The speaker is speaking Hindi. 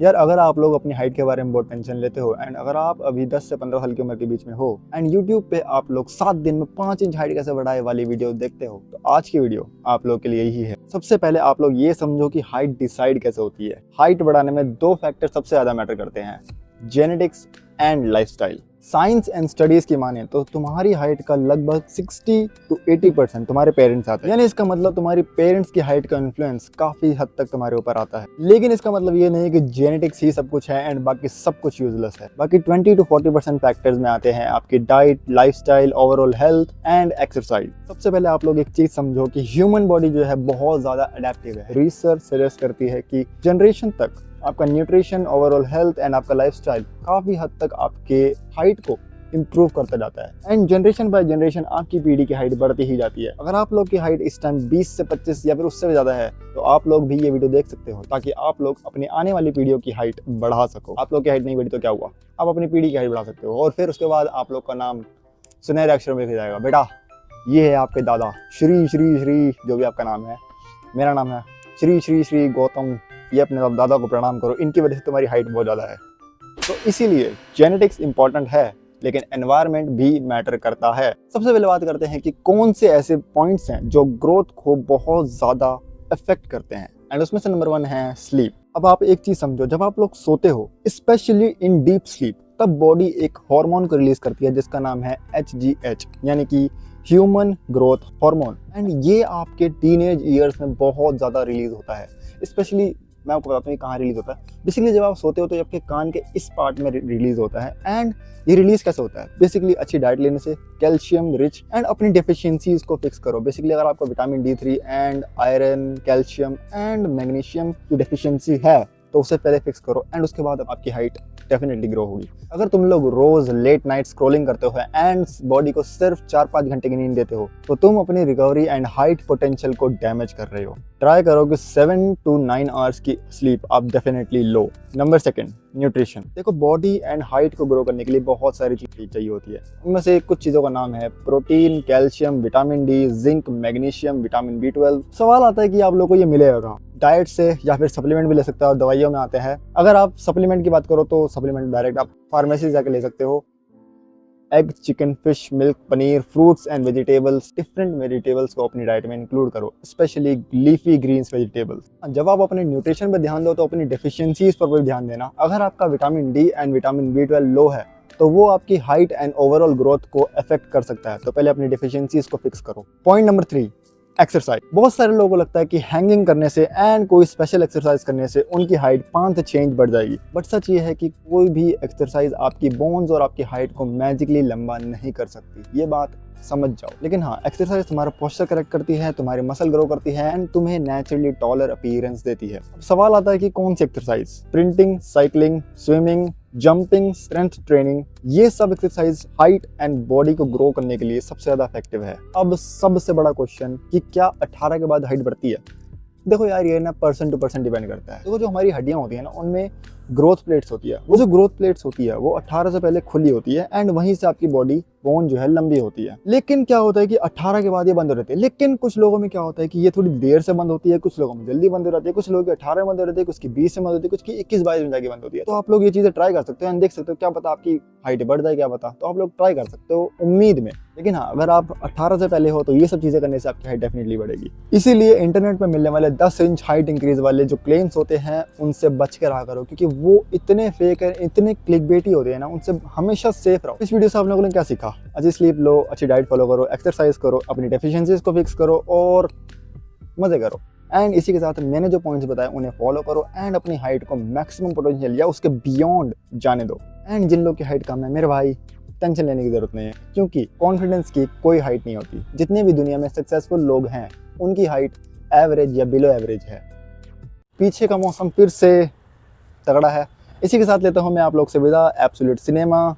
यार अगर आप लोग अपनी हाइट के बारे में बहुत टेंशन लेते हो एंड अगर आप अभी 10 से 15 साल की उम्र के बीच में हो एंड यूट्यूब पे आप लोग 7 दिन में 5 इंच हाइट कैसे बढ़ाए वाली वीडियो देखते हो, तो आज की वीडियो आप लोग के लिए यही है। सबसे पहले आप लोग ये समझो कि हाइट डिसाइड कैसे होती है। हाइट बढ़ाने में 2 फैक्टर सबसे ज्यादा मैटर करते हैं, genetics and lifestyle. Science and studies की माने तो तुम्हारी हाइट का लगभग 60 to 80% तुम्हारे पेरेंट्स आते हैं। यानी इसका मतलब तुम्हारी पेरेंट्स की हाइट का इन्फ्लुएंस काफी हद तक तुम्हारे ऊपर आता है। लेकिन इसका मतलब ये नहीं कि जेनेटिक्स ही सब कुछ है एंड बाकी सब कुछ यूजलेस है। बाकी 20 to 40% फैक्टर्स में आते हैं आपकी diet, lifestyle, overall health and exercise. सबसे पहले आप लोग एक चीज समझो कि ह्यूमन बॉडी जो है बहुत ज्यादा अडेप्टिव है। रिसर्च सजेस्ट करती है कि जनरेशन तक आपका न्यूट्रिशन, ओवरऑल हेल्थ एंड आपका लाइफस्टाइल काफी हद तक आपके हाइट को इम्प्रूव करता जाता है एंड जनरेशन बाय जनरेशन आपकी पीढ़ी की हाइट बढ़ती ही जाती है। अगर आप लोग की हाइट इस टाइम 20 से 25 या फिर उससे भी ज्यादा है तो आप लोग भी ये वीडियो देख सकते हो ताकि आप लोग अपनी आने वाली पीढ़ियों की हाइट बढ़ा सको। आप लोग की हाइट नहीं बढ़ी तो क्या हुआ, आप अपनी पीढ़ी की हाइट बढ़ा सकते हो और फिर उसके बाद आप लोग का नाम सुनहरे अक्षरों में लिखा जाएगा, बेटा ये है आपके दादा श्री श्री श्री जो भी आपका नाम है। मेरा नाम है श्री श्री श्री गौतम, ये अपने दादा को प्रणाम करो, इनकी वजह से तुम्हारी हाइट बहुत ज़्यादा है। तो इसीलिए जेनेटिक्स इंपॉर्टेंट है लेकिन एनवायरनमेंट भी मैटर करता है। सबसे पहले बात करते हैं कि कौन से ऐसे पॉइंट्स हैं जो ग्रोथ को बहुत ज़्यादा अफेक्ट करते हैं एंड उसमें से नंबर 1 है स्लीप। अब आप एक चीज़ समझो, जब आप लोग सोते हो स्पेशली इन डीप स्लीप तब बॉडी एक हार्मोन को रिलीज करती है जिसका नाम है HGH यानी कि ह्यूमन ग्रोथ हार्मोन एंड ये आपके टीनेज ईयर्स में बहुत ज़्यादा रिलीज होता है। स्पेशली मैं आपको बताता हूँ कहाँ रिलीज होता है। बेसिकली जब आप सोते हो तो आपके कान के इस पार्ट में रिलीज होता है एंड ये रिलीज कैसे होता है, बेसिकली अच्छी डाइट लेने से, कैल्शियम रिच एंड अपनी डेफिशिएंसीज को फिक्स करो। बेसिकली अगर आपको vitamin D3 and iron, calcium and magnesium की डेफिशिएंसी है तो उसे पहले फिक्स करो एंड उसके बाद आपकी हाइट डेफिनेटली ग्रो होगी। अगर तुम लोग रोज लेट नाइट स्क्रॉलिंग करते हो एंड बॉडी को सिर्फ 4-5 घंटे की नींद देते हो तो तुम अपनी रिकवरी एंड हाइट पोटेंशियल को डैमेज कर रहे हो। ट्राई करो कि 7 to 9 आवर्स की स्लीप आप डेफिनेटली लो। Number 2 nutrition. देखो बॉडी एंड हाइट को ग्रो करने के लिए बहुत सारी चीजें चाहिए होती है। उनमें से कुछ चीजों का नाम है protein, calcium, vitamin D, zinc, magnesium, vitamin B12। सवाल आता है कि आप लोगों को ये मिलेगा कहाँ, डाइट से या फिर सप्लीमेंट भी ले सकते हो, दवाइयों में आते हैं। अगर आप सप्लीमेंट की बात करो तो सप्लीमेंट डायरेक्ट आप फार्मेसी से जाकर ले सकते हो। Egg, chicken, fish, milk, paneer, fruits and vegetables, different vegetables को अपनी डाइट में इंक्लूड करो, स्पेशली लीफी ग्रीन्स वेजिटेबल्स। जब आप अपने न्यूट्रिशन पर ध्यान दो तो अपनी डेफिशिएंसीज पर भी ध्यान देना। अगर आपका vitamin D and vitamin B12 लो है तो वो आपकी हाइट एंड ओवरऑल ग्रोथ को अफेक्ट कर सकता है, तो पहले अपनी डेफिशिएंसीज को फिक्स करो। Point number 3 exercise. बहुत सारे लोगों को लगता है कि हैंगिंग करने से एंड कोई स्पेशल एक्सरसाइज करने से उनकी हाइट 5 से 6 इंच बढ़ जाएगी, बट सच ये है कि कोई भी एक्सरसाइज आपकी बोन्स और आपकी हाइट को मैजिकली लंबा नहीं कर सकती, ये बात समझ जाओ। लेकिन हाँ, एक्सरसाइज तुम्हारा पोस्चर करेक्ट करती है, तुम्हारी मसल ग्रो करती है एंड तुम्हें नेचुरली टॉलर अपीयरेंस देती है। अब सवाल आता है कि कौन सी exercise, sprinting, cycling, swimming, jumping, strength training, ये सब एक्सरसाइज हाइट एंड बॉडी को ग्रो करने के लिए सबसे ज्यादा इफेक्टिव है। अब सबसे बड़ा क्वेश्चन कि क्या 18 के बाद हाइट बढ़ती है? देखो यार ये ना पर्सन टू पर्सन डिपेंड करता है। देखो जो हमारी हड्डियां होती है ना उनमें ग्रोथ प्लेट्स होती है, वो जो ग्रोथ प्लेट्स होती है वो 18 से पहले खुली होती है एंड वहीं से आपकी बॉडी बोन जो है लंबी होती है। लेकिन क्या होता है कि 18 के बाद ये बंद हो रहती है। लेकिन कुछ लोगों में क्या होता है कि ये थोड़ी देर से बंद होती है, कुछ लोगों में जल्दी बंद हो जाती है, कुछ लोगों की 18 में बंद हो रहती है, कुछ की 20 में बंद होती है, कुछ की 21-22 में जाके बंद होती है। तो आप लोग ये चीजें ट्राई कर सकते हो एंड देख सकते हो, क्या पता आपकी हाइट बढ़ जाए, क्या पता। तो आप लोग ट्राई कर सकते हो उम्मीद में। लेकिन हाँ, अगर आप 18 से पहले हो तो ये सब चीजें करने से आपकी हाइट डेफिनेटली बढ़ेगी। इसीलिए इंटरनेट पर मिलने वाले 10 इंच हाइट इंक्रीज वाले जो क्लेम्स होते हैं उनसे बच के रहा करो, क्योंकि वो इतने फेक है, इतने क्लिकबेटी होते हैं ना, उनसे हमेशा सेफ रहो। इस वीडियो से आप लोगों ने क्या सीखा? अच्छी स्लीप लो, अच्छी डाइट फॉलो करो, एक्सरसाइज करो, अपनी डेफिशिएंसीज को फिक्स करो और मजे करो। एंड इसी के साथ मैंने जो पॉइंट्स बताए उन्हें फॉलो करो एंड अपनी हाइट को मैक्सिमम पोटेंशियल या उसके बियॉन्ड जाने दो। एंड जिन लोग की हाइट कम है, मेरे भाई टेंशन लेने की जरूरत नहीं है, क्योंकि कॉन्फिडेंस की कोई हाइट नहीं होती। जितने भी दुनिया में सक्सेसफुल लोग हैं उनकी हाइट एवरेज या बिलो एवरेज है। पीछे का मौसम फिर से तगड़ा है। इसी के साथ लेता हूँ मैं आप लोग से विदा। Absolute cinema.